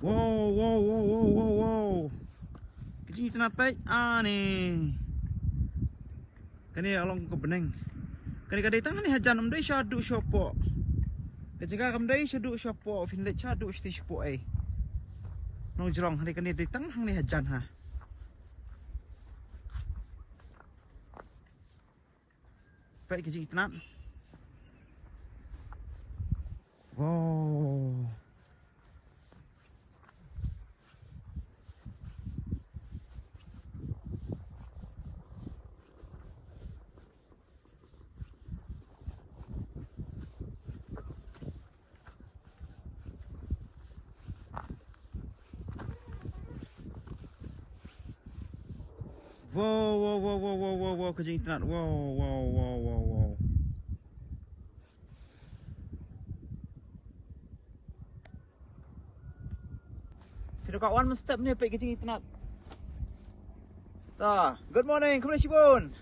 Wow, wow, wow, wow, wow, wow. Kecil senat baik. Ni. Kani along ke beneng. Kani kadai tangan ni hajan amdai syadu syopo. Kejaga amdai syadu syopo. Finlet syadu syati syopo Nong jerong hari kani kadai tangan ni hajan ha. Baik kecil senat. Wow. Wow, wow, wow, wow, wow, wow, wow, kecil senat. Wow, wow, wow, wow, wow. Kita kawan mynstep ni baik kecil senat. Good morning, kemudian Shibun.